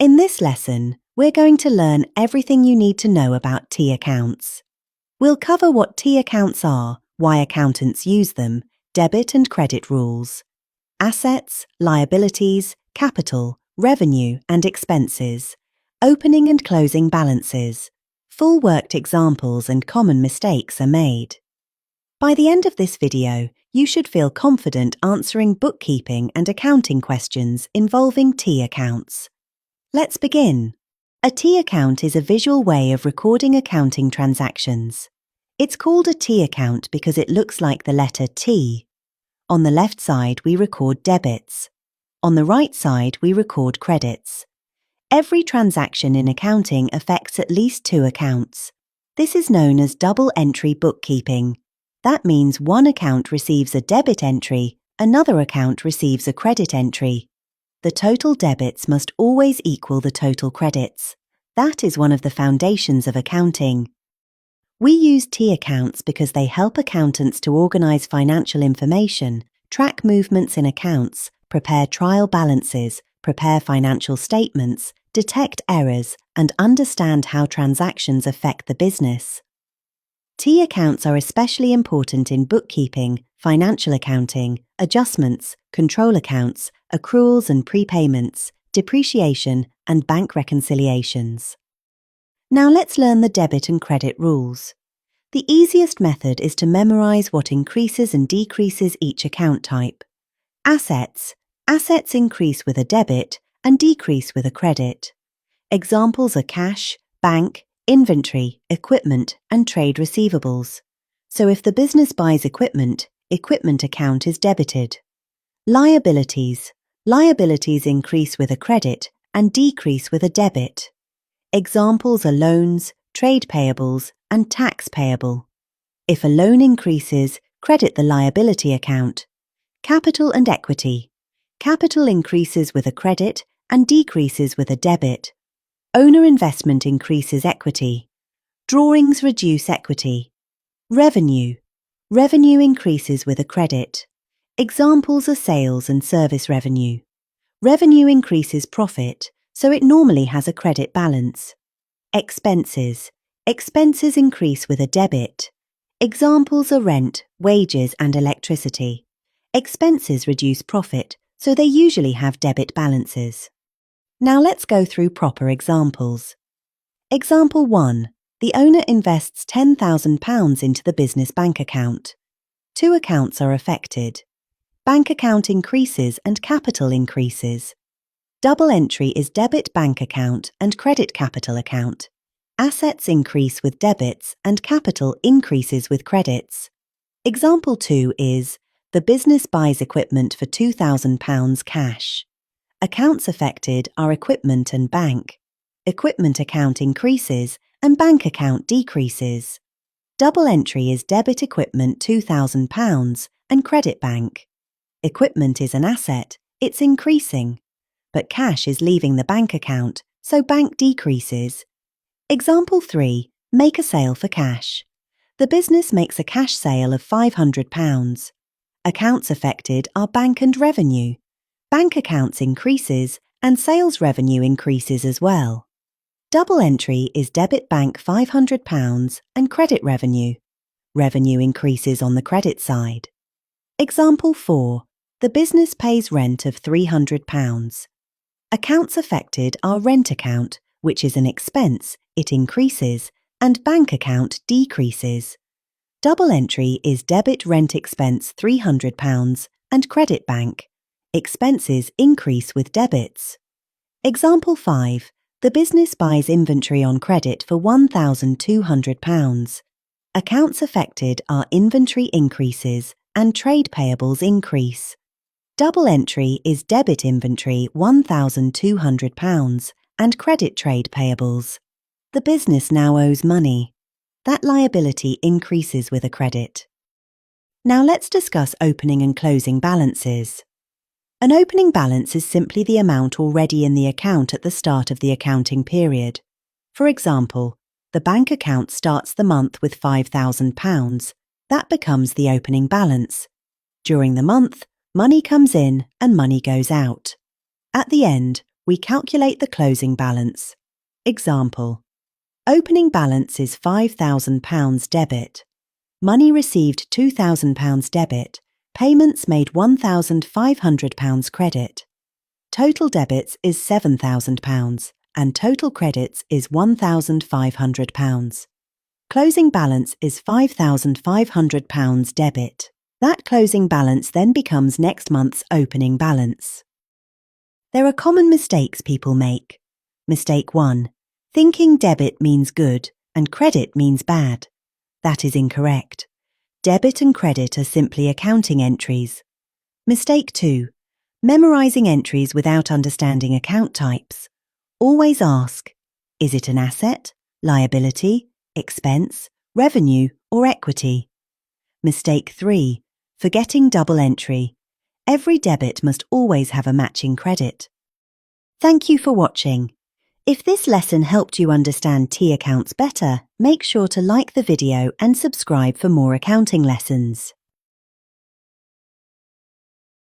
In this lesson, we're going to learn everything you need to know about T accounts. We'll cover what T accounts are, why accountants use them, debit and credit rules, assets, liabilities, capital, revenue and expenses, opening and closing balances. Full worked examples and common mistakes are made. By the end of this video, you should feel confident answering bookkeeping and accounting questions involving T accounts. Let's begin. A T account is a visual way of recording accounting transactions. It's called a T account because it looks like the letter T. On the left side, we record debits. On the right side, we record credits. Every transaction in accounting affects at least two accounts. This is known as double entry bookkeeping. That means one account receives a debit entry, another account receives a credit entry. The total debits must always equal the total credits. That is one of the foundations of accounting. We use T accounts because they help accountants to organize financial information, track movements in accounts, prepare trial balances, prepare financial statements, detect errors, and understand how transactions affect the business. T accounts are especially important in bookkeeping, financial accounting, adjustments, control accounts, accruals and prepayments, depreciation, and bank reconciliations. Now let's learn the debit and credit rules. The easiest method is to memorize what increases and decreases each account type. Assets. Assets increase with a debit and decrease with a credit. Examples are cash, bank, inventory, equipment, and trade receivables. So if the business buys equipment, equipment account is debited. Liabilities. Liabilities increase with a credit and decrease with a debit. Examples are loans, trade payables, and tax payable. If a loan increases, credit the liability account. Capital and equity. Capital increases with a credit and decreases with a debit. Owner investment increases equity. Drawings reduce equity. Revenue. Revenue increases with a credit. Examples are sales and service revenue. Revenue increases profit, so it normally has a credit balance. Expenses. Expenses increase with a debit. Examples are rent, wages, and electricity. Expenses reduce profit, so they usually have debit balances. Now let's go through proper examples. Example 1. The owner invests £10,000 into the business bank account. Two accounts are affected. Bank account increases and capital increases. Double entry is debit bank account and credit capital account. Assets increase with debits and capital increases with credits. Example 2 is, the business buys equipment for £2,000 cash. Accounts affected are equipment and bank. Equipment account increases and bank account decreases. Double entry is debit equipment £2,000 and credit bank. Equipment is an asset, it's increasing. But cash is leaving the bank account, so bank decreases. Example 3. Make a sale for cash. The business makes a cash sale of £500. Accounts affected are bank and revenue. Bank accounts increases and sales revenue increases as well. Double entry is debit bank £500 and credit revenue. Revenue increases on the credit side. Example 4. The business pays rent of £300. Accounts affected are rent account, which is an expense, it increases, and bank account decreases. Double entry is debit rent expense £300 and credit bank. Expenses increase with debits. Example 5. The business buys inventory on credit for £1,200. Accounts affected are inventory increases and trade payables increase. Double entry is debit inventory £1,200 and credit trade payables. The business now owes money. That liability increases with a credit. Now let's discuss opening and closing balances. An opening balance is simply the amount already in the account at the start of the accounting period. For example, the bank account starts the month with £5,000. That becomes the opening balance. During the month, money comes in and money goes out. At the end, we calculate the closing balance. Example: opening balance is £5,000 debit. Money received £2,000 debit. Payments made £1,500 credit. Total debits is £7,000 and total credits is £1,500. Closing balance is £5,500 debit. That closing balance then becomes next month's opening balance. There are common mistakes people make. Mistake 1. Thinking debit means good and credit means bad. That is incorrect. Debit and credit are simply accounting entries. Mistake 2. Memorizing entries without understanding account types. Always ask, is it an asset, liability, expense, revenue, or equity? Mistake 3. Forgetting double entry. Every debit must always have a matching credit. Thank you for watching. If this lesson helped you understand T accounts better, make sure to like the video and subscribe for more accounting lessons.